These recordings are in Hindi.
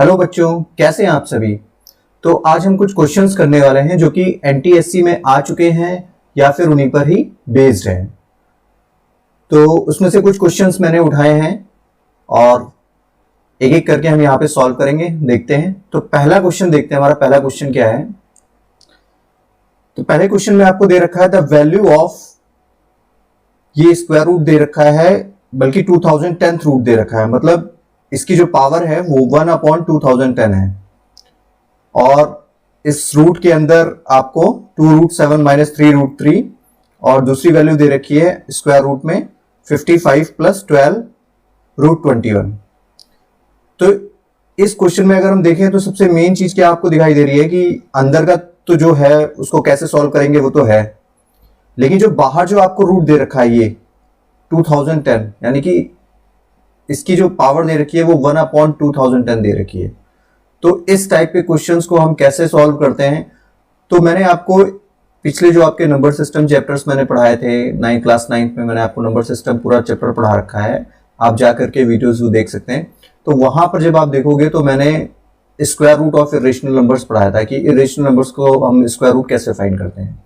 हेलो बच्चों, कैसे हैं आप सभी। तो आज हम कुछ क्वेश्चंस करने वाले हैं जो कि एनटीएससी में आ चुके हैं या फिर उन्हीं पर ही बेस्ड हैं। तो उसमें से कुछ क्वेश्चंस मैंने उठाए हैं और एक एक करके हम यहाँ पे सॉल्व करेंगे। देखते हैं। तो पहला क्वेश्चन देखते हैं, हमारा पहला क्वेश्चन क्या है। तो पहले क्वेश्चन में आपको दे रखा है द वैल्यू ऑफ, ये स्क्वायर रूट दे रखा है, बल्कि 2010 रूट दे रखा है, मतलब इसकी जो पावर है वो 1/2010 है। और इस रूट के अंदर आपको 2√7 - 3√3 और दूसरी वैल्यू दे रखी है स्क्वायर रूट में 55 + 12√21। तो इस क्वेश्चन में अगर हम देखें तो सबसे मेन चीज क्या आपको दिखाई दे रही है कि अंदर का तो जो है उसको कैसे सॉल्व करेंगे वो तो है, लेकिन जो बाहर जो आपको रूट दे रखा है ये 2010, यानी कि इसकी जो पावर दे रखी है वो 1/2010 दे रखी है। तो इस टाइप के क्वेश्चंस को हम कैसे सॉल्व करते हैं, तो मैंने आपको पिछले जो आपके नंबर सिस्टम चैप्टर्स मैंने पढ़ाए थे, क्लास 9th में मैंने आपको नंबर सिस्टम पूरा चैप्टर पढ़ा रखा है, आप जा करके वीडियोस देख सकते हैं। तो वहां पर जब आप देखोगे तो मैंने square root of irrational numbers पढ़ाया था कि इरेशनल नंबर्स को हम स्क्वायर रूट कैसे फाइंड करते हैं।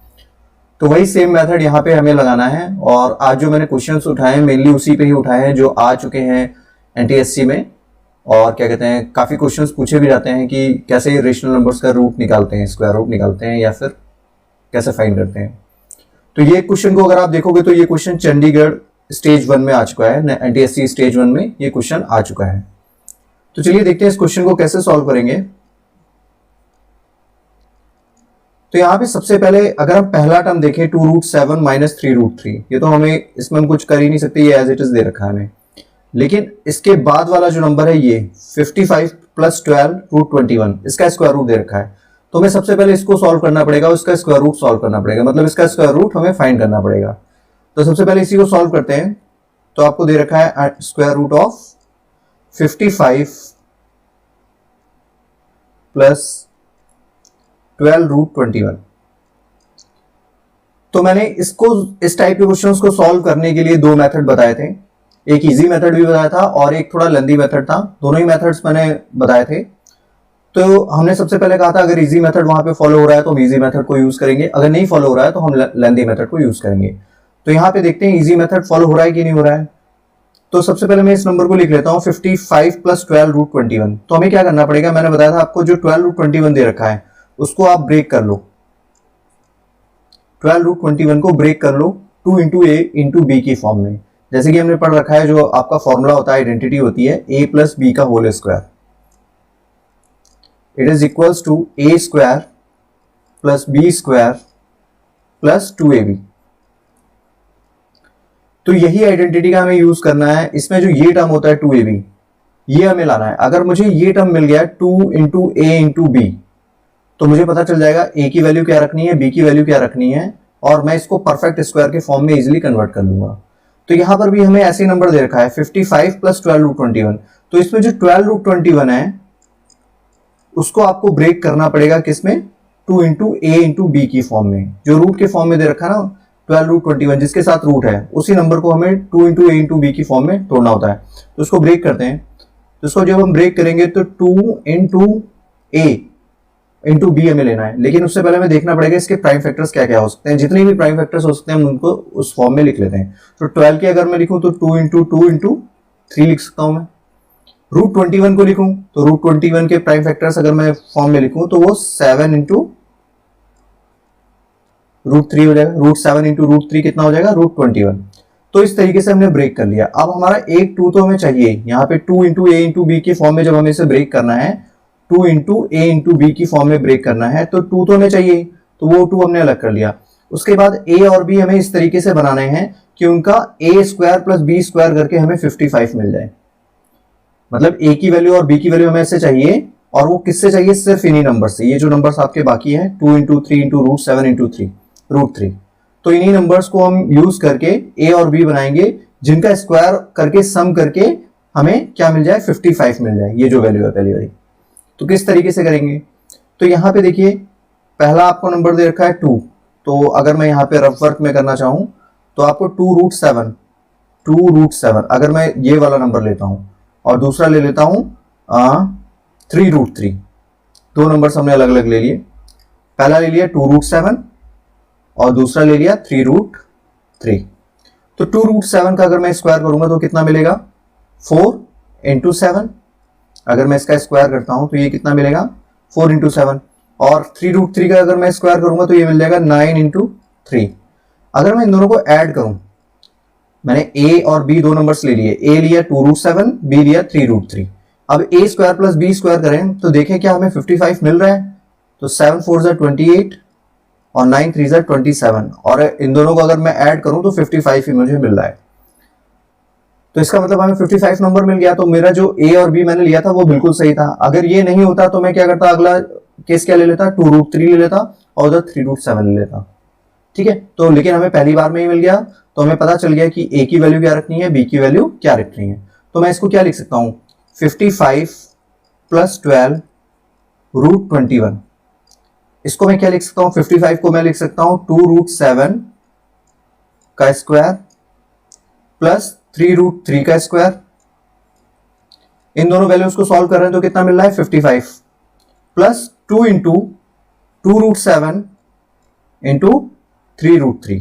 तो वही सेम मेथड यहाँ पे हमें लगाना है। और आज जो मैंने क्वेश्चंस उठाए मेनली उसी पे ही उठाए हैं जो आ चुके हैं एनटीएससी में। और क्या कहते हैं, काफी क्वेश्चंस पूछे भी जाते हैं कि कैसे रेशनल नंबर्स का रूट निकालते हैं, स्क्वायर रूट निकालते हैं या फिर कैसे फाइंड करते हैं। तो ये क्वेश्चन को अगर आप देखोगे तो ये क्वेश्चन चंडीगढ़ स्टेज 1 में आ चुका है, एनटीएससी स्टेज 1 में ये क्वेश्चन आ चुका है। तो चलिए देखते हैं इस क्वेश्चन को कैसे सॉल्व करेंगे। तो यहाँ पे सबसे पहले अगर हम पहला टर्म देखें 2√7 - 3√3, ये तो हमें इसमें हम कुछ कर ही नहीं सकते, ये एज इट इज दे रखा है हमें। लेकिन इसके बाद वाला जो नंबर है ये 55 + 12√21, इसका स्क्वायर रूट दे रखा है। तो हमें सबसे पहले इसको सॉल्व करना पड़ेगा, उसका स्क्वायर रूट सॉल्व करना पड़ेगा, मतलब इसका स्क्वायर रूट हमें फाइंड करना पड़ेगा। तो सबसे पहले इसी को सॉल्व करते हैं। तो आपको दे रखा है स्क्वायर रूट ऑफ 55 + 12√21। तो मैंने इसको, इस टाइप के क्वेश्चंस को सॉल्व करने के लिए दो मेथड बताए थे, एक इजी मेथड भी बताया था और एक थोड़ा लेंदी मेथड था। दोनों ही मेथड्स मैंने बताए थे। तो हमने सबसे पहले कहा था अगर इजी मेथड वहां पे फॉलो हो रहा है तो हम इजी मेथड को यूज करेंगे, अगर नहीं फॉलो हो रहा है तो हम लेंदी मेथड को यूज करेंगे। तो यहाँ पे देखते हैं इजी मेथड फॉलो हो रहा है कि नहीं हो रहा है। तो सबसे पहले मैं इस नंबर को लिख लेता हूँ 55 + 12√21। तो हमें क्या करना पड़ेगा, मैंने बताया था आपको जो 12√21 दे रखा है उसको आप ब्रेक कर लो, 12√21 को ब्रेक कर लो 2 × a × b की फॉर्म में। जैसे कि हमने पढ़ रखा है जो आपका फॉर्मूला होता है, आइडेंटिटी होती है a + b का whole square, it is equals to a² + b² + 2ab। तो यही आइडेंटिटी का हमें यूज करना है। इसमें जो ये टर्म होता है 2ab, ये हमें लाना है। अगर मुझे ये टर्म मिल गया 2 × a × b, तो मुझे पता चल जाएगा a की वैल्यू क्या रखनी है, b की वैल्यू क्या रखनी है, और मैं इसको परफेक्ट स्क्वायर के फॉर्म में इजीली कन्वर्ट कर लूंगा। तो यहां पर भी हमें ऐसे नंबर दे रखा है 55 + 12√21। तो इसमें जो 12√21 है उसको आपको ब्रेक करना पड़ेगा किसमें, 2 × a × b की फॉर्म में। जो रूट के फॉर्म में दे रखा है ना 12√21 जिसके साथ रूट है, उसी नंबर को हमें 2 × a × b की फॉर्म में तोड़ना होता है। तो उसको ब्रेक करते हैं। तो इसको जब हम ब्रेक करेंगे तो 2 × a × b हमें लेना है, लेकिन उससे पहले हमें देखना पड़ेगा इसके प्राइम फैक्टर्स क्या क्या हो सकते हैं। जितने भी प्राइम फैक्टर्स हो सकते हैं हम उनको उस फॉर्म में लिख लेते हैं। तो 12 के अगर मैं लिखूं तो 2 × 2 × 3 लिख सकता हूं मैं। √21 को लिखूं तो √21 के प्राइम फैक्टर्स अगर मैं फॉर्म में लिखूं तो वो 7 × √3 हो जाएगा। √7 × √3 कितना हो जाएगा, √21। तो इस तरीके से हमने ब्रेक कर लिया। अब हमारा एक 2 तो हमें चाहिए, यहाँ पे 2 × a × b की फॉर्म में जब हमें इसे ब्रेक करना है, 2 × a × b की फॉर्म में ब्रेक करना है, तो 2 तो हमें चाहिए, तो वो 2 हमने अलग कर लिया। उसके बाद a और b हमें इस तरीके से बनाने हैं कि उनका a² + b² करके हमें 55 मिल जाए। मतलब a की वैल्यू और b की वैल्यू हमें ऐसे चाहिए, और वो किससे चाहिए, सिर्फ इन्हीं नंबर से। ये जो नंबर्स आपके बाकी है 2 × 3 × √7 × √3, तो इन्हीं नंबर्स को हम यूज करके a और b बनाएंगे, जिनका स्क्वायर करके सम करके हमें क्या मिल जाए, 55 मिल जाए, ये जो वैल्यू है पहली वाली। तो किस तरीके से करेंगे, तो यहाँ पे देखिए पहला आपको नंबर दे रखा है 2। तो अगर मैं यहाँ पे रफ वर्क में करना चाहूं तो आपको 2√7 अगर मैं ये वाला नंबर लेता हूं और दूसरा ले लेता हूं 3√3। दो नंबर्स हमने अलग अलग ले लिए, पहला ले लिया 2√7 और दूसरा ले लिया 3√3। तो 2√7 का अगर मैं स्क्वायर करूंगा तो कितना मिलेगा, 4 इंटू 7। अगर मैं इसका स्क्वायर करता हूं तो ये कितना मिलेगा, 4 इंटू 7। और 3√3 का अगर मैं स्क्वायर करूंगा तो ये मिल जाएगा 9 इंटू 3। अगर मैं इन दोनों को ऐड करूं, मैंने a और b दो नंबर्स ले लिए, a लिया 2√7, b लिया 3√3। अब a square plus b square करें तो देखें क्या हमें 55 मिल रहा है। तो 7 4 ज़ा 28 और 9 3 ज़ा 27, और इन दोनों को अगर मैं ऐड करूं तो 55 ही मुझे मिल रहा है। तो इसका मतलब हमें 55 नंबर मिल गया। तो मेरा जो a और b मैंने लिया था वो बिल्कुल सही था। अगर ये नहीं होता तो मैं क्या करता, अगला केस क्या ले लेता, 2√3 ले लेता और उधर 3√7 ले लेता। ठीक है, तो लेकिन हमें पहली बार में ही मिल गया, तो हमें पता चल गया कि a की वैल्यू क्या रखनी है, b की वैल्यू क्या रखनी है। तो मैं इसको क्या लिख सकता हूं, 55 प्लस 12 √21। इसको मैं क्या लिख सकता हूं, 55 को मैं लिख सकता हूं 2√7 का स्क्वायर प्लस 3√3 का स्क्वायर। इन दोनों वैल्यूज को सॉल्व कर रहे हैं तो कितना मिल रहा है, 55 प्लस 2 इंटू 2√7 इंटू 3√3।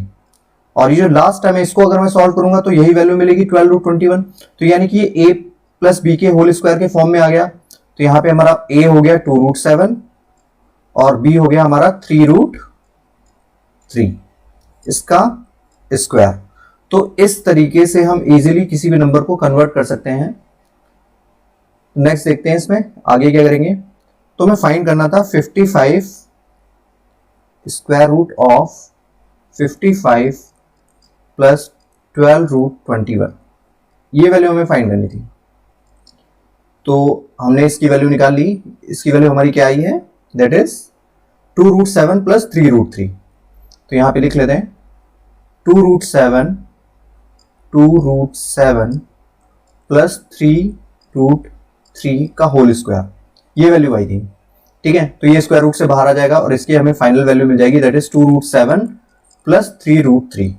और ये जो लास्ट टाइम है इसको अगर मैं सॉल्व करूंगा तो यही वैल्यू मिलेगी 12√21। तो यानी कि ये a प्लस बी के होल स्क्वायर के फॉर्म में आ गया। तो यहां पे हमारा a हो गया 2√7 और b हो गया हमारा 3√3 इसका स्क्वायर। तो इस तरीके से हम इजीली किसी भी नंबर को कन्वर्ट कर सकते हैं। नेक्स्ट देखते हैं इसमें आगे क्या करेंगे। तो मैं फाइंड करना था 55 स्क्वायर रूट ऑफ 55 प्लस 12√21, ये वैल्यू हमें फाइंड करनी थी। तो हमने इसकी वैल्यू निकाल ली। इसकी वैल्यू हमारी क्या आई है, दैट इज 2√7 प्लस 3√3। तो यहां पे लिख लेते हैं 2√7 प्लस 3√3 का होल स्क्वायर, ये वैल्यू आई थी। ठीक है, तो ये स्क्वायर रूट से बाहर आ जाएगा और इसकी हमें फाइनल वैल्यू मिल जाएगी, दैट इज 2√7 प्लस 3√3।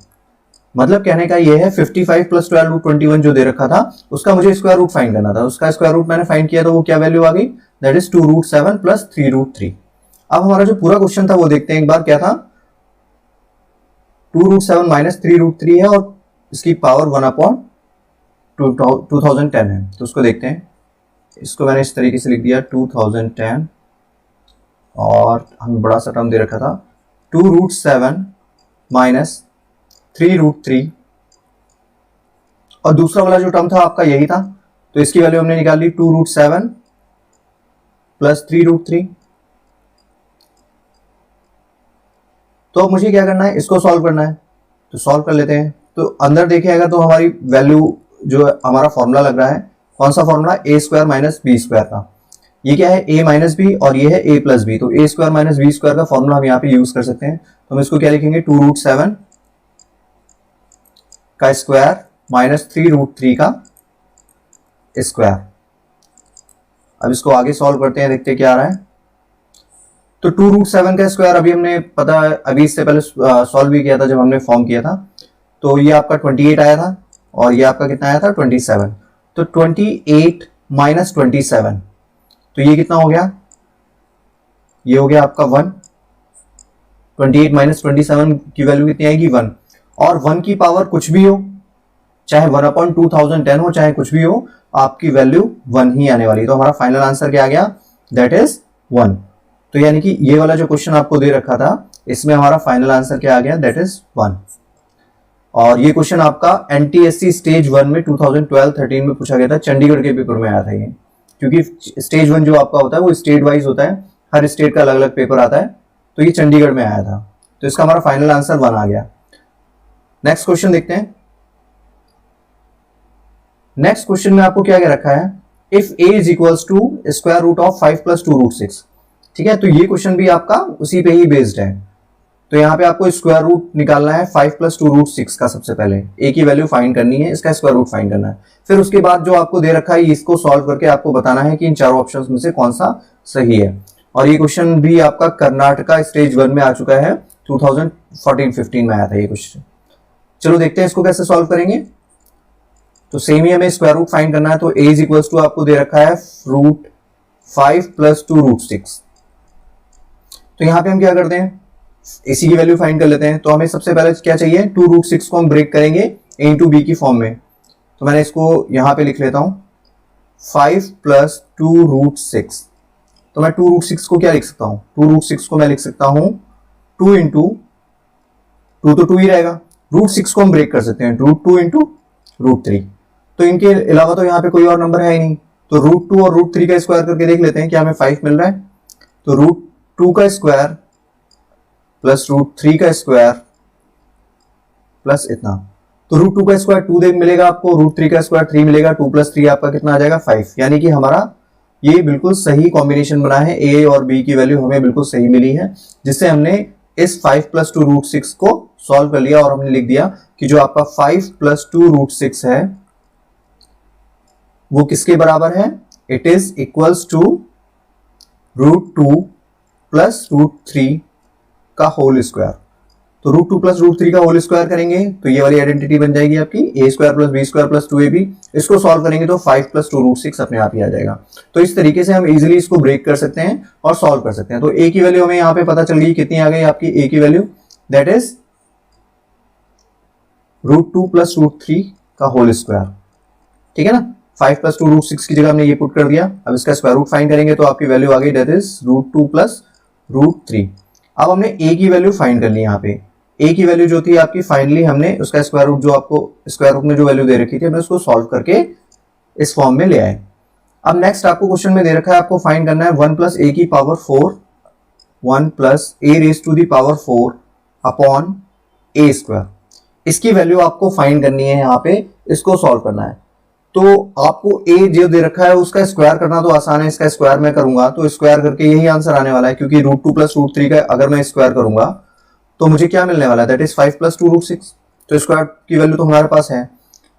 मतलब कहने का ये है 55 प्लस 12√21 जो दे रखा था उसका मुझे स्क्वायर रूट फाइंड करना था। उसका स्क्वायर रूट मैंने फाइंड किया तो वो क्या वैल्यू आ गई, दैट इज 2√7 प्लस 3√3। अब हमारा जो पूरा क्वेश्चन था वो देखते हैं एक बार क्या था। 2√7 माइनस 3√3 है और इसकी पावर 1/2010 है। तो उसको देखते हैं। इसको मैंने इस तरीके से लिख दिया 2010 और हमें बड़ा सा टर्म दे रखा था 2√7 माइनस 3√3 और दूसरा वाला जो टर्म था आपका यही था। तो इसकी वैल्यू हमने निकाल ली 2√7 प्लस 3√3। तो अब मुझे क्या करना है, इसको सॉल्व करना है। तो सॉल्व कर लेते हैं। तो अंदर देखें अगर तो हमारी वैल्यू जो हमारा फॉर्मूला लग रहा है, कौन सा फॉर्मूला, ए स्क्वायर माइनस बी स्क्वायर का। ये क्या है, a माइनस बी और ये है a प्लस बी। तो a square minus B square का फॉर्मूला हम यहाँ पे यूज कर सकते हैं। तो हम इसको क्या लिखेंगे, 2√7 का स्क्वायर माइनस 3√3 का स्क्वायर। अब इसको आगे सॉल्व करते हैं, देखते हैं क्या आ रहा है। तो 2√7 का स्क्वायर अभी हमने पता है, अभी इससे पहले सॉल्व भी किया था जब हमने फॉर्म किया था। तो ये आपका 28 आया था और ये आपका कितना आया था, 27। तो 28 माइनस 27, तो ये कितना हो गया, ये हो गया आपका 1। 28 माइनस 27 की वैल्यू कितनी आएगी, 1। और 1 की पावर कुछ भी हो, चाहे 1/2010 हो, चाहे कुछ भी हो, आपकी वैल्यू 1 ही आने वाली। तो हमारा फाइनल आंसर क्या आ गया, दैट इज 1। तो यानी कि ये वाला जो क्वेश्चन आपको दे रखा था इसमें हमारा फाइनल आंसर क्या आ गया, दैट इज 1। और ये क्वेश्चन आपका एनटीएससी स्टेज 1 में 2012-13 में पूछा गया था, चंडीगढ़ के पेपर में आया था ये। क्योंकि स्टेज 1 जो आपका होता है वो स्टेट वाइज होता है, हर स्टेट का अलग अलग पेपर आता है। तो ये चंडीगढ़ में आया था। तो इसका हमारा फाइनल आंसर 1 आ गया। नेक्स्ट क्वेश्चन देखते हैं। नेक्स्ट क्वेश्चन में आपको क्या क्या रखा है, if a is equals to square root of 5 plus 2√6। ठीक है, तो ये क्वेश्चन भी आपका उसी पे ही बेस्ड है। तो यहाँ पे आपको स्क्वायर रूट निकालना है 5 प्लस 2√6 का। सबसे पहले a की वैल्यू फाइंड करनी है, इसका स्क्वायर रूट फाइंड करना है। फिर उसके बाद जो आपको दे रखा है इसको सॉल्व करके आपको बताना है कि इन चारों ऑप्शंस में से कौन सा सही है। और ये क्वेश्चन भी आपका कर्नाटका स्टेज 1 में आ चुका है, 2014-15 में आया था ये क्वेश्चन। चलो देखते हैं इसको कैसे सॉल्व करेंगे। तो सेम ही हमें स्क्वायर रूट फाइंड करना है। तो a इज इक्वल्स टू आपको दे रखा है रूट 5 प्लस 2 रूट 6। तो यहां पे हम क्या करते हैं, इसी की वैल्यू फाइंड कर लेते हैं। तो हमें सबसे पहले क्या चाहिए, 2 रूट 6 को हम ब्रेक करेंगे ए इंटू बी की फॉर्म में। तो मैंने इसको यहां पे लिख लेता हूं 5 प्लस 2 रूट 6। तो मैं 2 रूट 6 को क्या लिख सकता हूं, 2 रूट 6 को मैं लिख सकता हूं 2 इंटू 2 तो 2 ही रहेगा, रूट 6 को हम ब्रेक कर सकते हैं रूट 2 इंटू रूट 3। तो इनके अलावा तो यहाँ पे कोई और नंबर है ही नहीं, तो रूट 2 और रूट 3 का स्क्वायर करके देख लेते हैं क्या हमें 5 मिल रहा है। तो रूट 2 का स्क्वायर प्लस रूट 3 का स्क्वायर प्लस इतना, तो रूट 2 का स्क्वायर 2 देख मिलेगा आपको, रूट 3 का स्क्वायर 3 मिलेगा, 2 प्लस 3 आपका कितना आ जाएगा 5। यानी कि हमारा ये बिल्कुल सही कॉम्बिनेशन बना है, ए और बी की वैल्यू हमें बिल्कुल सही मिली है, जिससे हमने इस 5 प्लस 2 रूट 6 को सॉल्व कर लिया और हमने लिख दिया कि जो आपका 5 प्लस 2 रूट 6 है वो किसके बराबर है, it is equals to root 2 plus root 3 का होल स्क्वायर। तो रूट 2 प्लस रूट 3 का होल स्क्वायर करेंगे तो ये वाली आइडेंटिटी बन जाएगी आपकी a square plus b square plus 2ab। इसको सॉल्व करेंगे तो 5 प्लस 2 रूट 6 अपने आप ही आ जाएगा। तो इस तरीके से हम इजीली इसको ब्रेक कर सकते हैं और सॉल्व कर सकते हैं। तो ए की वैल्यू हमें यहाँ पे पता चल गई, कितनी आ गई आपकी ए की value, that is root 2 plus root 3 का होल स्क्वायर। ठीक है ना, 5 प्लस 2 रूट 6 की जगह हमने ये पुट कर दिया। अब इसका स्क्वायर रूट फाइंड करेंगे तो आपकी वैल्यू आ गई, that is root 2 plus root 3। अब हमने ए की वैल्यू फाइंड कर ली। यहाँ पे ए की वैल्यू जो थी आपकी, फाइनली हमने उसका स्क्वायर रूट, जो आपको स्क्वायर रूट में जो वैल्यू दे रखी थी, हमने उसको सॉल्व करके इस फॉर्म में ले आए। अब नेक्स्ट आपको क्वेश्चन में दे रखा है, आपको फाइंड करना है 1 प्लस ए की power 4, 1 plus A raise to the power 4 upon A square. इसकी वैल्यू आपको फाइंड करनी है, यहाँ पे इसको सॉल्व करना है। तो आपको ए जो दे रखा है उसका स्क्वायर करना तो आसान है, इसका स्क्वायर मैं करूंगा तो स्क्वायर करके यही आंसर आने वाला है, क्योंकि रूट 2 प्लस रूट 3 का अगर मैं स्क्वायर करूंगा तो मुझे क्या मिलने वाला है, दैट इज 5 प्लस 2 रूट 6। तो स्क्वायर की वैल्यू तो हमारे पास है,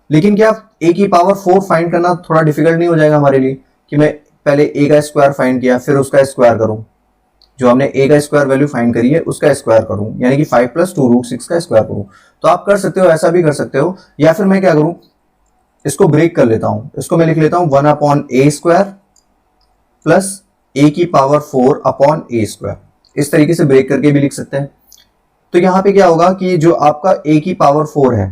लेकिन क्या ए की पावर 4 फाइंड करना थोड़ा डिफिकल्ट नहीं हो जाएगा हमारे लिए, कि मैं पहले ए का स्क्वायर फाइंड किया फिर उसका स्क्वायर करूं, जो हमने ए का स्क्वायर वैल्यू फाइंड करी है उसका स्क्वायर करूं, यानी कि 5 प्लस 2 रूट 6 का स्क्वायर करूं। तो आप कर सकते हो, ऐसा भी कर सकते हो, या फिर मैं क्या करूं, इसको ब्रेक कर लेता हूं। इसको मैं लिख लेता हूं 1 upon A square plus A की पावर 4 अपॉन ए स्क्वायर। इस तरीके से ब्रेक करके भी लिख सकते हैं। तो यहां पे क्या होगा कि जो आपका ए की पावर 4 है,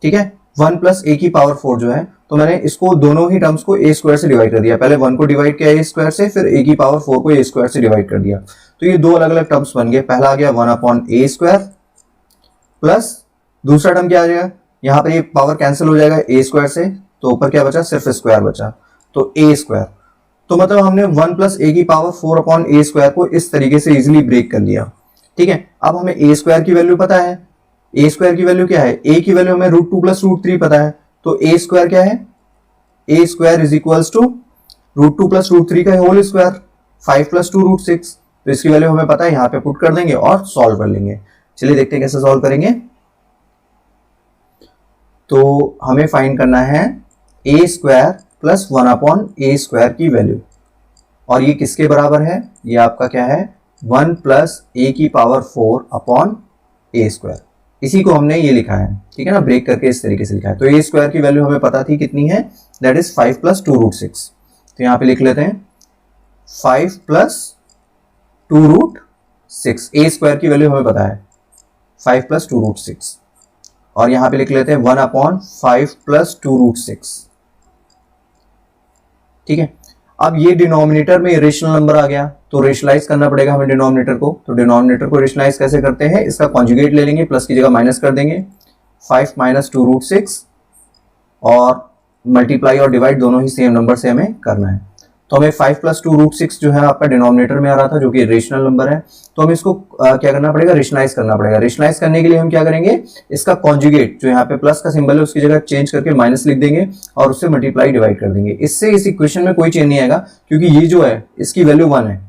ठीक है, 1 प्लस ए की पावर 4 जो है, तो मैंने इसको दोनों ही टर्म्स को ए स्क्वायर से डिवाइड कर दिया। पहले 1 को डिवाइड किया ए स्क्वायर से, फिर ए की पावर 4 को ए स्क्वायर से डिवाइड कर दिया। तो ये दो अलग अलग टर्म्स बन गए। पहला आ गया 1 अपॉन ए स्क्वायर प्लस दूसरा टर्म क्या आ जाएगा, यहां पर ये पावर कैंसिल हो जाएगा ए स्क्वायर से, तो ऊपर क्या बचा, सिर्फ स्क्वायर बचा, तो ए स्क्वायर। तो मतलब हमने 1 प्लस ए की पावर 4 अपॉन ए स्क्वायर को इस तरीके से इजिली ब्रेक कर लिया। ठीक है, अब हमें ए स्क्वायर की वैल्यू पता है। ए स्क्वायर की वैल्यू क्या है, ए की वैल्यू हमें रूट 2 प्लस रूट 3 पता है, तो ए स्क्वायर क्या है, a square is equals to root 2 plus root 3 का होल स्क्वायर, 5 प्लस 2 रूट 6। तो इसकी वैल्यू हमें पता है, यहाँ पे पुट कर देंगे और सॉल्व कर लेंगे। चलिए देखते हैं कैसे सॉल्व करेंगे। तो हमें फाइंड करना है a square plus 1 upon A square की वैल्यू, और ये किसके बराबर है, ये आपका क्या है, 1 प्लस ए की पावर 4 अपॉन ए स्क्वायर। इसी को हमने ये लिखा है, ठीक है ना, ब्रेक करके इस तरीके से लिखा है। तो ए स्क्वायर की वैल्यू हमें पता थी कितनी है, दैट इज 5 प्लस 2 रूट 6। तो यहां पे लिख लेते हैं 5 प्लस 2 रूट 6। ए स्क्वायर की वैल्यू हमें पता है 5 प्लस 2 रूट 6, और यहां पे लिख लेते हैं 1 अपॉन 5 प्लस 2 रूट 6। ठीक है, अब ये डिनोमिनेटर में रेशनल नंबर आ गया, तो रेशनलाइज करना पड़ेगा हमें डिनोमिनेटर को। तो डिनोमिनेटर को रेशनलाइज कैसे करते हैं, इसका कॉन्जुगेट ले लेंगे, प्लस की जगह माइनस कर देंगे, 5 माइनस 2 रूट 6, और मल्टीप्लाई और डिवाइड दोनों ही सेम नंबर से हमें करना है। तो हमें 5 प्लस 2 रूट 6 जो है आपका डिनोमिनेटर में आ रहा था, जो कि रेशनल नंबर है। तो हमें इसको क्या करना पड़ेगा, रेशनलाइज करना पड़ेगा। रेशनलाइज करने के लिए हम क्या करेंगे, इसका कॉन्जुगेट जो यहाँ पे प्लस का सिंबल है उसकी जगह चेंज करके माइनस लिख देंगे और उससे मल्टीप्लाई डिवाइड कर देंगे। इससे इस इक्वेशन में कोई चेंज नहीं आएगा, क्योंकि ये जो है इसकी वैल्यू 1 है।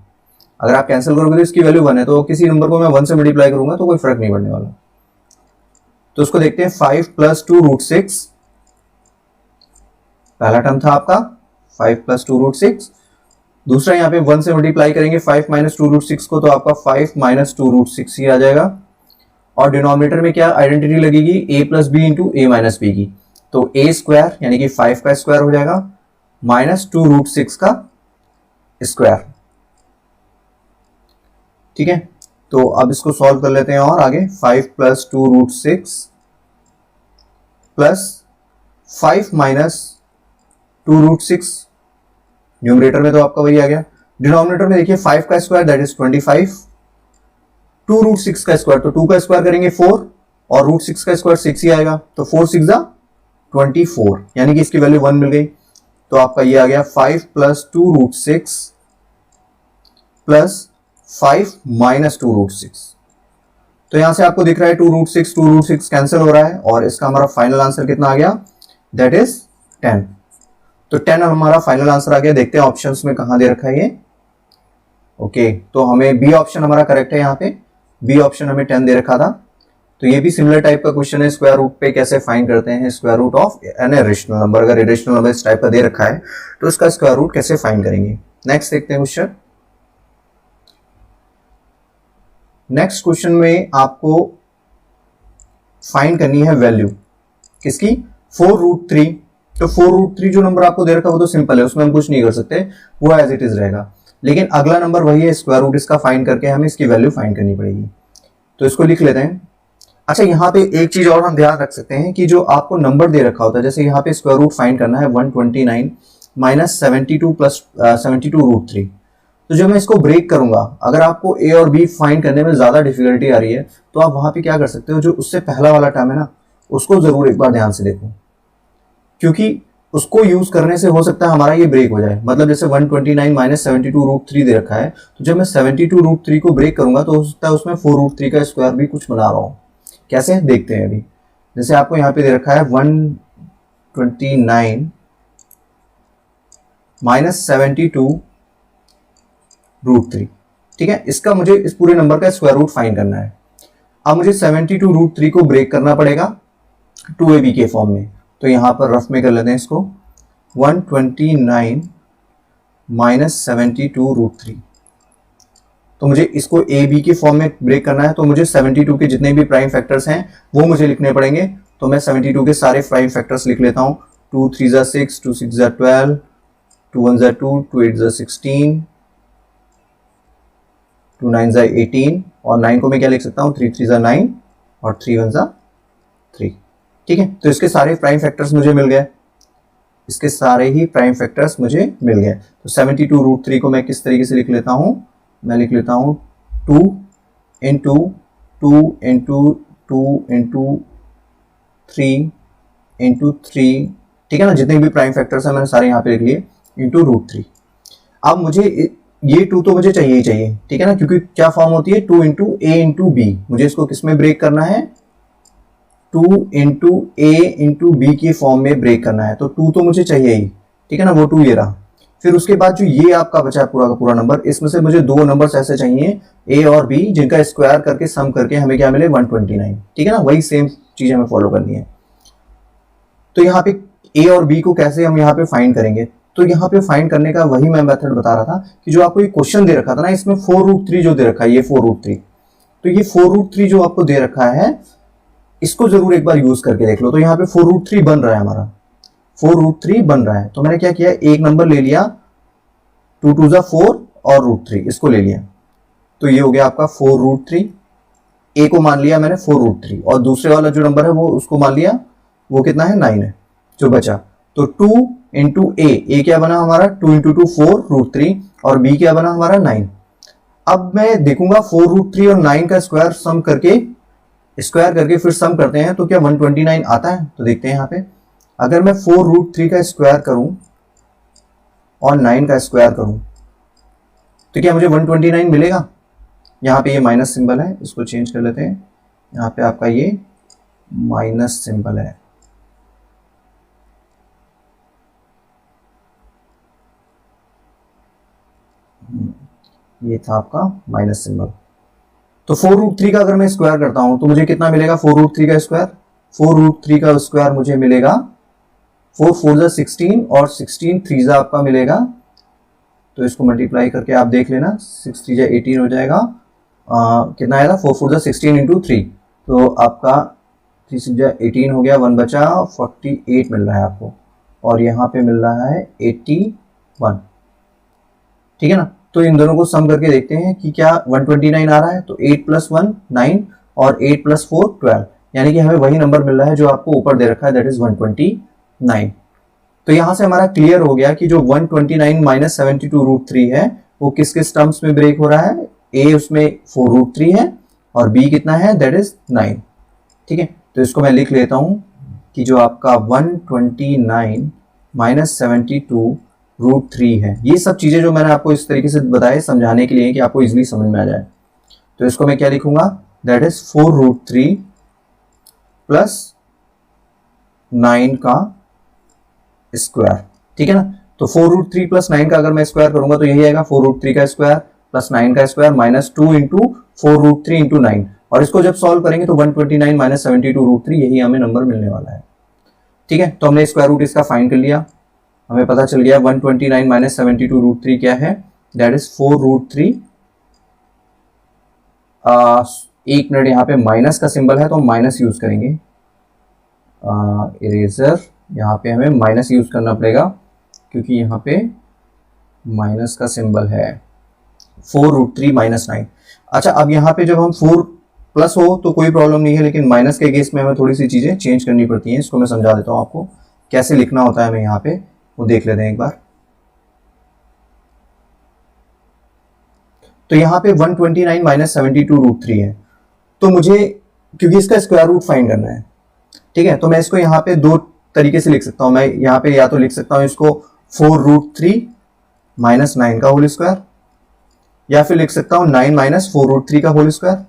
अगर आप कैंसिल करोगे तो इसकी वैल्यू 1 है, तो किसी नंबर को मैं 1 से मल्टीप्लाई करूंगा तो कोई फर्क नहीं पड़ने वाला। तो उसको देखते हैं, 5 प्लस 2 रूट 6 पहला टर्म था आपका, 5 प्लस 2 रूट 6। दूसरा यहाँ पे 1 से मल्टीप्लाई करेंगे 5 माइनस 2 रूट 6 को, तो आपका 5 माइनस 2 रूट 6 ही आ जाएगा। और डिनोमिनेटर में क्या आइडेंटिटी लगेगी, ए प्लस बी इंटू ए माइनस बी की। तो ए स्क्वायर यानी कि 5 का स्क्वायर हो जाएगा, माइनस 2 रूट 6 का स्क्वायर। ठीक है, तो अब इसको सॉल्व कर लेते हैं और आगे 5 plus 2 root 6 plus 5 minus 2 root 6। Numerator में तो आपका वही आ गया, डिनोमिनेटर में देखिए 5 का स्क्वायर दैट इज 25, 2 रूट 6 का स्क्वायर तो 2 का स्क्वायर करेंगे 4 और रूट 6 का स्क्वायर 6 ही आएगा, तो 4 6 जा 24, यानी कि इसकी वैल्यू 1 मिल गई। तो आपका ये आ गया 5 plus 2 root 6 plus 5 minus 2 root 6। तो यहां से आपको दिख रहा है 2 रूट 6 कैंसिल हो रहा है और इसका हमारा फाइनल आंसर कितना आ गया, दैट इज 10। तो 10 हमारा फाइनल आंसर आ गया। देखते हैं ऑप्शंस में कहां दे रखा है ये। ओके, तो हमें बी ऑप्शन हमारा करेक्ट है। यहाँ पे बी ऑप्शन हमें 10 दे रखा था। तो ये भी सिमिलर टाइप का क्वेश्चन है, स्क्वायर रूट पे कैसे फाइंड करते हैं square root of an irrational number. अगर इरेशनल नंबर इस टाइप का दे रखा है तो इसका स्क्वायर रूट कैसे फाइंड करेंगे। नेक्स्ट देखते हैं क्वेश्चन। नेक्स्ट क्वेश्चन में आपको फाइंड करनी है वैल्यू किसकी, 4 रूट 3। तो 4 रूट 3 जो नंबर आपको दे रखा है वो तो सिंपल है, उसमें हम कुछ नहीं कर सकते, वो एज इट इज रहेगा। लेकिन अगला नंबर वही है, स्क्वायर रूट इसका फाइंड करके हमें इसकी वैल्यू फाइंड करनी पड़ेगी। तो इसको लिख लेते हैं। अच्छा, यहाँ पे एक चीज और हम ध्यान रख सकते हैं कि जो आपको नंबर दे रखा होता है, जैसे यहाँ पे स्क्वायर रूट फाइंड करना है 129 माइनस 72 प्लस 72 रूट 3। तो जब मैं इसको ब्रेक करूंगा, अगर आपको ए और बी फाइंड करने में ज्यादा डिफिकल्टी आ रही है तो आप वहां पे क्या कर सकते हो, जो उससे पहला वाला टर्म है ना उसको जरूर एक बार ध्यान से देखो, क्योंकि उसको यूज करने से हो सकता है हमारा ये ब्रेक हो जाए। मतलब जैसे 129 माइनस 72 रूट 3 दे रखा है, तो जब मैं 72 रूट 3 को ब्रेक करूंगा तो हो सकता है उसमें 4 रूट 3 का स्क्वायर भी कुछ बना रहा हूं। कैसे देखते हैं अभी। जैसे आपको यहाँ पे दे रखा है 129 माइनस 72 रूट 3। ठीक है, इसका मुझे इस पूरे नंबर का स्क्वायर रूट फाइंड करना है। अब मुझे 72 रूट 3 को ब्रेक करना पड़ेगा 2ab के फॉर्म में। तो यहां पर रफ में कर लेते हैं इसको, 129 माइनस 72 रूट 3। तो मुझे इसको ए बी के फॉर्म में ब्रेक करना है, तो मुझे 72 के जितने भी प्राइम फैक्टर्स हैं वो मुझे लिखने पड़ेंगे। तो मैं 72 के सारे प्राइम फैक्टर्स लिख लेता हूँ। 2 3 जा 6, 2 6 जा 12, 2 1 जा 2, 2 8 जा 16, 2 9 जा 18 और 9 को मैं क्या लिख सकता हूँ, 3 3 जा 9 और 3 1 जा 3। ठीक है, तो इसके सारे प्राइम फैक्टर्स मुझे मिल गए, इसके सारे ही प्राइम फैक्टर्स मुझे मिल गए। तो 72 रूट 3 को मैं किस तरीके से लिख लेता हूँ, मैं लिख लेता हूँ 2 इंटू 2 इंटू 2 इंटू 3 इंटू 3। ठीक है ना, जितने भी प्राइम फैक्टर्स हैं मैंने सारे यहाँ पे लिख लिए, इंटू रूट 3। अब मुझे ये 2 तो मुझे चाहिए ही चाहिए, ठीक है ना, क्योंकि क्या फॉर्म होती है 2 इंटू ए इंटू बी। मुझे इसको किस में ब्रेक करना है, 2 इंटू ए इंटू बी के फॉर्म में ब्रेक करना है। तो 2 तो मुझे चाहिए ही, ठीक है ना, वो 2 ये रहा। फिर उसके बाद जो ये आपका बचा है पूरा का पूरा नंबर, इसमें से मुझे 2 नंबर्स ऐसे चाहिए ए और बी जिनका स्क्वायर करके सम करके हमें क्या मिले 129। ठीक है ना, वही सेम चीज हमें फॉलो करनी है। तो यहाँ पे ए और बी को कैसे हम यहाँ पे फाइंड करेंगे, तो यहाँ पे फाइंड करने का वही मैं मेथड बता रहा था कि जो आपको ये क्वेश्चन दे रखा था ना, इसमें 4 रूट 3 जो दे रखा है, ये 4 रूट 3, तो ये 4 रूट 3 जो आपको दे रखा है इसको जरूर एक बार यूज करके देख लो। तो यहाँ पे 4 रूट 3 बन रहा है हमारा, 4 रूट 3 बन रहा है। तो मैंने क्या किया, एक नंबर ले लिया 2 2 जा 4 और रूट 3 इसको ले लिया, तो ये हो गया आपका 4 रूट 3। ए को मान लिया मैंने 4 रूट 3 और दूसरे वाला जो नंबर है वो उसको मान लिया, वो कितना है 9 है जो बचा। तो 2 इंटू ए क्या बना हमारा 2 इंटू 2 4 रूट 3 और बी क्या बना हमारा 9। अब मैं देखूंगा 4 रूट 3 और 9 का स्क्वायर करके फिर सम करते हैं तो क्या 129 आता है। तो देखते हैं यहाँ पे, अगर मैं 4 रूट 3 का स्क्वायर करूं और 9 का स्क्वायर करूं तो क्या मुझे 129 मिलेगा। यहाँ पे ये माइनस सिंबल है, इसको चेंज कर लेते हैं, यहाँ पे आपका ये माइनस सिंबल है। ये था आपका माइनस सिंबल। तो 4 रूट 3 का अगर मैं स्क्वायर करता हूं तो मुझे कितना मिलेगा, 4 रूट 3 का स्क्वायर, 4 रूट 3 का स्क्वायर मुझे मिलेगा 4 4 जा 16 और 16 3 जा आपका मिलेगा। तो इसको मल्टीप्लाई करके आप देख लेना, 6 3 जा 18 हो जाएगा, कितना आएगा 4 4 जा 16 इंटू 3, तो आपका 3 6 जा 18 हो गया, 1 बचा 48 मिल रहा है आपको, और यहाँ पे मिल रहा है 81। ठीक है ना। तो इन दोनों को सम करके देखते हैं कि क्या 129 आ रहा है। तो 8 + 1 9 और 8 + 4 12, यानी कि हमें वही नंबर मिल रहा है जो आपको ऊपर दे रखा है, दैट इज 129। तो यहां से हमारा क्लियर हो गया कि जो 129 - 72√3 है वो किस किस टर्म्स में ब्रेक हो रहा है। ए उसमें 4√3 है और बी कितना है, दैट इज 9। ठीक है, तो इसको मैं लिख लेता हूं कि जो आपका 129 - 72√3 है। ये सब चीजें जो मैंने आपको इस तरीके से बताए समझाने के लिए कि आपको इजीली समझ में आ जाए। तो इसको मैं क्या लिखूंगा, दैट इज 4√3 प्लस 9 का स्क्वायर। ठीक है ना। तो 4√3 प्लस 9 का अगर मैं स्क्वायर करूंगा तो यही आएगा 4√3 का स्क्वायर प्लस 9 का स्क्वायर -2 इंटू 4√3 इंटू 9। और इसको जब सॉल्व करेंगे तो 129 - 72√3 यही हमें नंबर मिलने वाला है। ठीक है, तो हमने स्क्वायर रूट इसका फाइंड कर लिया। हमें पता चल गया 129 - 72√3 क्या है, दैट इज 4√3। एक मिनट, यहाँ पे माइनस का सिंबल है तो हम माइनस यूज करेंगे। इरेजर, यहाँ पे हमें माइनस यूज करना पड़ेगा क्योंकि यहाँ पे माइनस का सिंबल है। 4√3 - 9। अच्छा, अब यहाँ पे जब हम 4 प्लस हो तो कोई प्रॉब्लम नहीं है, लेकिन माइनस के केस में हमें थोड़ी सी चीजें चेंज करनी पड़ती हैं। इसको मैं समझा देता हूँ आपको कैसे लिखना होता है हमें यहाँ पे, वो देख लेते हैं एक बार। तो यहाँ पे 129 - 72√3 है, तो मुझे क्योंकि इसका स्क्वायर रूट फाइंड करना है, ठीक है, तो मैं इसको यहाँ पे दो तरीके से लिख सकता हूँ। मैं यहाँ पे या तो लिख सकता हूँ इसको 4√3 - 9 का होल स्क्वायर, या फिर लिख सकता हूँ 9 - 4√3 का होल स्क्वायर।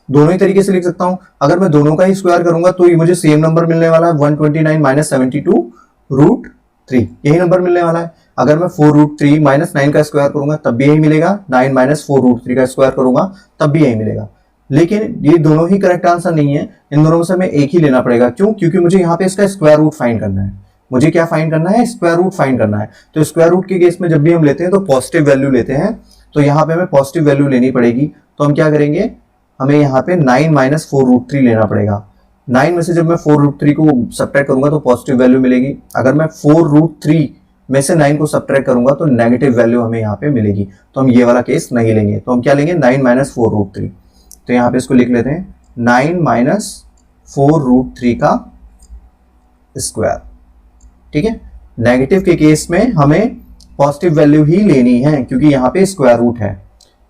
दोनों ही तरीके से लिख सकता हूं। अगर मैं दोनों का ही स्क्वायर करूंगा तो ये मुझे सेम नंबर मिलने वाला है, 129 - 72√3 यही नंबर मिलने वाला है। अगर मैं 4√3 - 9 का स्क्वायर करूंगा तब भी यही मिलेगा, 9 - 4√3 का स्क्वायर करूंगा तब भी यही मिलेगा। लेकिन ये दोनों ही करेक्ट आंसर नहीं है, इन दोनों में से मैं एक ही लेना पड़ेगा। क्यों? क्योंकि मुझे यहाँ पे इसका स्क्वायर रूट फाइंड करना है। मुझे क्या फाइंड करना है? स्क्वायर रूट फाइंड करना है। तो स्क्वायर रूट के केस में जब भी हम लेते हैं तो पॉजिटिव वैल्यू लेते हैं, तो यहाँ पे हमें पॉजिटिव वैल्यू लेनी पड़ेगी। तो हम क्या करेंगे, हमें यहाँ पे 9 - 4√3 लेना पड़ेगा। 9 में से जब मैं 4√3 को सब्ट्रैक्ट करूंगा तो पॉजिटिव वैल्यू मिलेगी। अगर मैं 4√3 में से 9 को सब्ट्रैक्ट करूंगा तो नेगेटिव वैल्यू हमें यहाँ पे मिलेगी। तो हम ये वाला केस नहीं लेंगे। तो हम क्या लेंगे, 9 - 4√3। तो यहाँ पे इसको लिख लेते हैं 9 - 4√3 का स्क्वायर। ठीक है, नेगेटिव के केस में हमें पॉजिटिव वैल्यू ही लेनी है क्योंकि यहाँ पे स्क्वायर रूट है।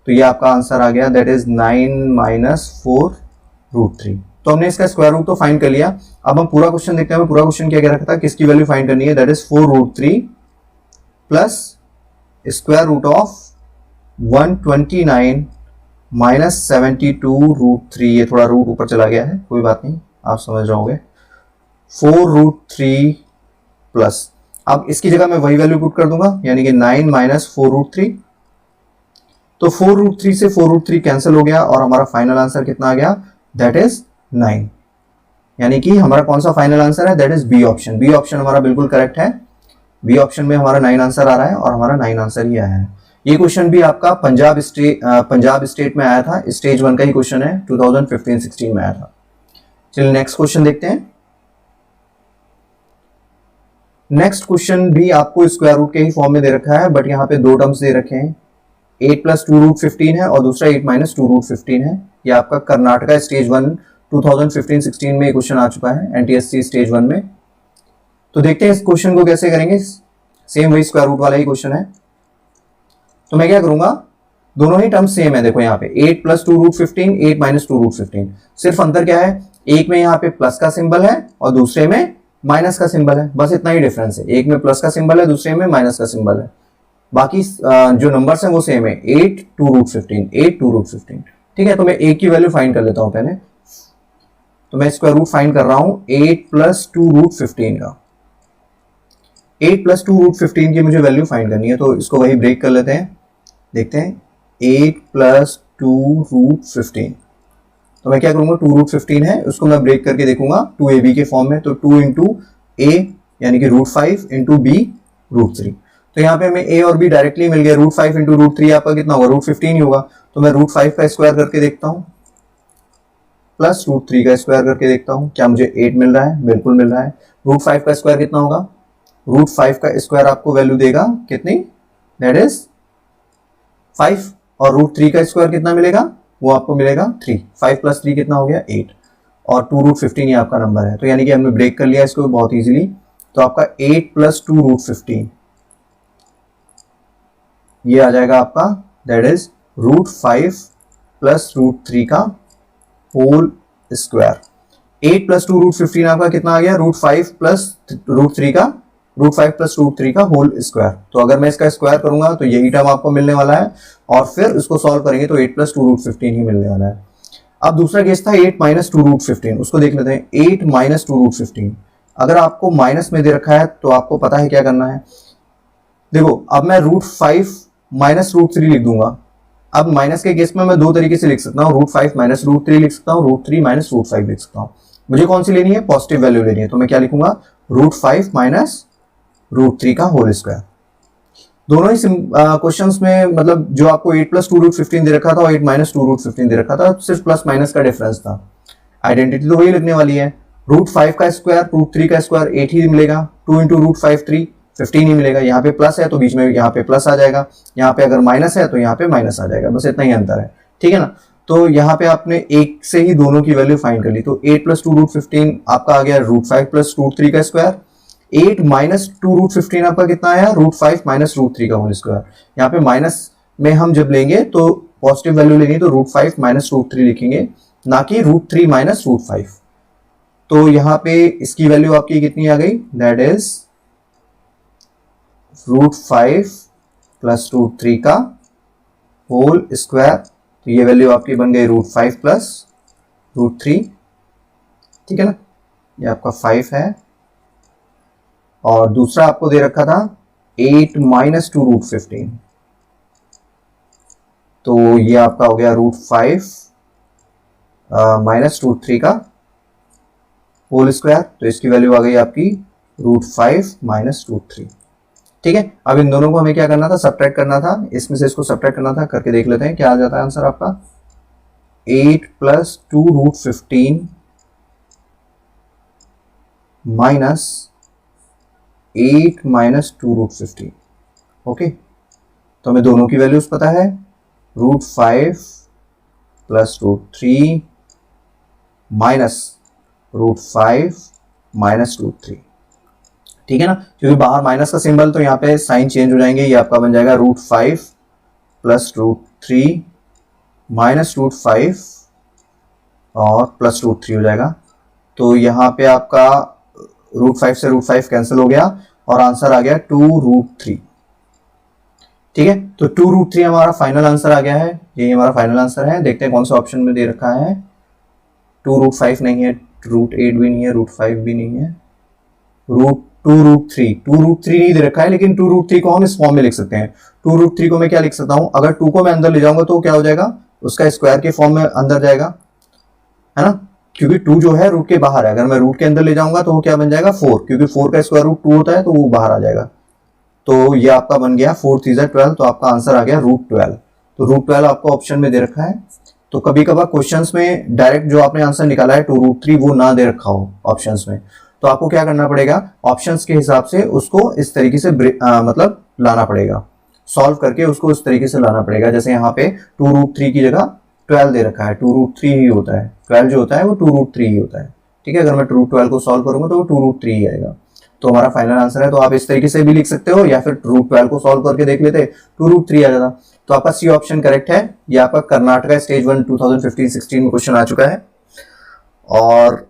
तो ये आपका आंसर आ गया, दैट इज 9 - 4√3। तो हमने इसका स्क्वायर रूट तो फाइंड कर लिया। अब हम पूरा क्वेश्चन देखते हैं। पूरा क्वेश्चन क्या कह रखा था, किसकी वैल्यू फाइंड करनी है, that is 4√3 plus square root of 129 - 72√3। ये थोड़ा रूट ऊपर चला गया है, कोई बात नहीं, आप समझ जाओगे। 4√3 प्लस, अब इसकी जगह मैं वही वैल्यू पुट कर दूंगा, यानी कि 9 - 4√3। तो 4√3 से 4√3 कैंसिल हो गया और हमारा फाइनल आंसर कितना आ गया, दैट इज 9। यानी कि हमारा कौन सा फाइनल आंसर है, that is B option. B option हमारा बिल्कुल करेक्ट है। बी ऑप्शन में हमारा 9 आंसर आ रहा है और हमारा 9 आंसर ही आया है। ये क्वेश्चन भी आपका पंजाब स्टेट में आया था, स्टेज 1 का ही क्वेश्चन है, 2015-16 में आया था। चलिए नेक्स्ट क्वेश्चन देखते हैं। नेक्स्ट क्वेश्चन भी आपको स्क्वायर रूट के ही फॉर्म में दे रखा है, बट यहाँ पे दो टर्म्स दे रखे हैं, 8 + 2√15 है और दूसरा 8 - 2√15 है। ये आपका कर्नाटका स्टेज 1 2015-16 में क्वेश्चन आ चुका है, एनटीएससी स्टेज 1 में। तो देखते हैं इस क्वेश्चन को कैसे करेंगे। सेम वही स्क्वायर रूट वाला ही क्वेश्चन है। तो मैं क्या करूंगा, दोनों ही टर्म सेम है। देखो यहाँ पे 8 + 2√15, 8 - 2√15। सिर्फ अंतर क्या है, एक में यहाँ पे प्लस का सिंबल है और दूसरे में माइनस का सिंबल है, बस इतना ही डिफरेंस है। एक में प्लस का सिंबल है, दूसरे में माइनस का सिंबल है। बाकी जो नंबर्स हैं वो सेम है, 8 2√15, 8 2√15। ठीक है, तो मैं एक की वैल्यू फाइंड कर लेता हूं पहले। तो मैं स्क्वायर रूट फाइंड कर रहा हूं 8 + 2√15 का। 8 + 2√15 की मुझे वैल्यू फाइंड करनी है, तो इसको वही ब्रेक कर लेते हैं। देखते हैं 8 + 2√15। तो मैं क्या करूंगा, 2√15 है, उसको मैं ब्रेक करके देखूंगा 2ab के फॉर्म में। तो 2 × a यानी कि √5 × b √3। तो यहाँ पे हमें a और b डायरेक्टली मिल गया। √5 × √3 आपका कितना होगा, √15 ही होगा। तो मैं √5 का स्क्वायर करके देखता हूँ प्लस √3 का स्क्वायर करके देखता हूँ, क्या मुझे 8 मिल रहा है, बिल्कुल मिल रहा है। √5 का स्क्वायर कितना होगा, √5 का स्क्वायर आपको वैल्यू देगा कितनी, दैट इज 5 और √3 का स्क्वायर कितना मिलेगा, वो आपको मिलेगा 3। 5 + 3 कितना हो गया 8 और 2√15 ये आपका नंबर है। तो यानी कि हमने ब्रेक कर लिया इसको बहुत इजीली। तो आपका 8 + 2√15 ये आ जाएगा आपका, दैट इज √5 + √3 का होल स्क्वायर। 8 + 2√15 आपका कितना आ गया, √5 + √3 का √5 + √3 का होल स्क्वायर। तो अगर मैं इसका स्क्वायर करूंगा तो यही टर्म आपको मिलने वाला है और फिर इसको सॉल्व करेंगे तो 8 + 2√15 ही मिलने वाला है। अब दूसरा केस था 8 - 2√15, उसको देख लेते हैं। 8 - 2√15 अगर आपको माइनस में दे रखा है तो आपको पता है क्या करना है। देखो अब मैं √5 - √3 लिख दूंगा। अब माइनस के केस में मैं दो तरीके से लिख सकता हूँ, √5 - √3 लिख सकता हूँ, √3 - √5 लिख सकता हूँ। मुझे कौन सी लेनी है, पॉजिटिव वैल्यू लेनी है। तो मैं क्या लिखूंगा, √5 - √3 का होल स्क्वायर। दोनों ही क्वेश्चंस में मतलब जो आपको 8 + 2√15 दे रखा था और 8 - 2√15 दे रखा था, सिर्फ प्लस माइनस का डिफरेंस था। आइडेंटिटी तो वही लगने वाली है। √5 का स्क्वायर √3 का स्क्वायर 8 ही मिलेगा, 2 × √5 3 15 ही मिलेगा। यहाँ पे प्लस है तो बीच में यहाँ पे प्लस आ जाएगा, यहाँ पे अगर माइनस है तो यहाँ पे माइनस आ जाएगा, बस इतना ही अंतर है, ठीक है ना। तो यहाँ पे आपने एक से ही दोनों की वैल्यू फाइंड कर ली। तो 8 + 2√15 आपका आ गया √5 + √3 का स्क्वायर। 8 - 2√15 आपका कितना आया, √5 - √3 का होल स्क्वायर। यहाँ पे माइनस में हम जब लेंगे तो पॉजिटिव वैल्यू लेंगे तो √5 - √3 लिखेंगे, ना कि √3 - √5। तो यहाँ पे इसकी वैल्यू आपकी कितनी आ गई, दैट इज √5 + √3 का होल स्क्वायर। तो ये वैल्यू आपकी बन गई √5 + √3, ठीक है ना। ये आपका 5 है और दूसरा आपको दे रखा था 8 - 2√15, तो ये आपका हो गया √5 - √3 का होल स्क्वायर। तो इसकी वैल्यू आ गई आपकी √5 - √3, ठीक है। अब इन दोनों को हमें क्या करना था, सब्ट्रैक्ट करना था, इसमें से इसको सब्ट्रैक्ट करना था। करके देख लेते हैं क्या आ जाता है आंसर आपका। 8 + 2√15 माइनस 8 - 2√15, ओके। तो हमें दोनों की वैल्यूज पता है, √5 + √3 माइनस √5 - √3, ठीक है ना। क्योंकि बाहर माइनस का सिंबल तो यहाँ पे साइन चेंज हो जाएंगे। ये आपका बन जाएगा √5 + √3 माइनस √5 और प्लस √3 हो जाएगा। तो यहाँ पे आपका √5 से √5 कैंसिल हो गया और आंसर आ गया 2√3, ठीक है। तो 2√3 हमारा फाइनल आंसर आ गया है, यही हमारा फाइनल आंसर है। देखते हैं कौन सा ऑप्शन में दे रखा है। 2√5 नहीं है, √8 भी नहीं है, √5 भी नहीं है, √2√3 नहीं दे रखा है, लेकिन 2√3 को हम इस फॉर्म में लिख सकते हैं। 2√3 को मैं क्या लिख सकता हूं, अगर 2 को मैं अंदर ले जाऊंगा तो क्या हो जाएगा, उसका स्क्वायर के फॉर्म में अंदर जाएगा, है ना। क्योंकि 2 जो है रूट के बाहर है, अगर मैं रूट के अंदर ले जाऊंगा तो वो क्या बन जाएगा 4, क्योंकि 4 का स्क्वायर रूट 2 होता है तो वो बाहर आ जाएगा। तो ये आपका बन गया 4 × 3 = 12, तो आपका आंसर आ गया √12। तो √12 आपको ऑप्शन में दे रखा है। तो कभी कभार क्वेश्चंस में डायरेक्ट जो आपने आंसर निकाला है 2√3 वो ना दे रखा हो ऑप्शंस में, तो आपको क्या करना पड़ेगा, ऑप्शंस के हिसाब से उसको इस तरीके से मतलब लाना पड़ेगा, सॉल्व करके उसको इस तरीके से लाना पड़ेगा। जैसे यहाँ पे 2√3 की जगह 12 दे रखा है, 2√3 ही होता है, 12 जो होता है वो 2√3 ही होता है, ठीक है। अगर मैं √12 को सॉल्व करूंगा तो वो 2√3 ही आएगा। तो हमारा फाइनल आंसर है। तो आप इस तरीके से भी लिख सकते हो या फिर √12 को सॉल्व करके देख लेते, 2√3 आ जाता। तो आपका सी ऑप्शन करेक्ट है। ये आपका कर्नाटका स्टेज 1 2015-16 में क्वेश्चन आ चुका है। और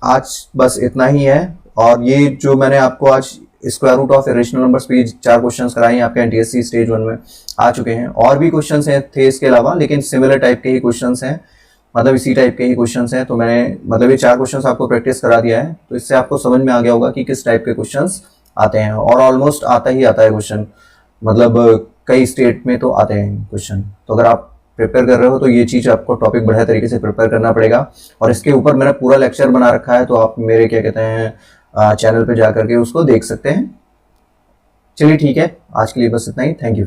आज बस इतना ही है। और ये जो मैंने आपको आज square root of irrational numbers पे 4 क्वेश्चंस कराए आपके एनटीएससी स्टेज 1 में आ चुके हैं। और भी क्वेश्चंस हैं थे इसके अलावा, लेकिन सिमिलर टाइप के ही क्वेश्चंस हैं, मतलब इसी टाइप के ही क्वेश्चंस हैं। तो मैंने मतलब ये 4 क्वेश्चंस आपको प्रैक्टिस करा दिया है, तो इससे आपको समझ में आ गया होगा कि किस टाइप के क्वेश्चंस आते हैं। और ऑलमोस्ट आता ही आता है क्वेश्चन, मतलब कई स्टेट में तो आते हैं क्वेश्चन। तो अगर आप प्रिपेयर कर रहे हो तो ये चीज़ आपको टॉपिक बढ़िया तरीके से प्रिपेयर करना पड़ेगा। और इसके ऊपर मैंने पूरा लेक्चर बना रखा है, तो आप मेरे क्या कहते हैं चैनल पे जा करके उसको देख सकते हैं। चलिए ठीक है, आज के लिए बस इतना ही। Thank you.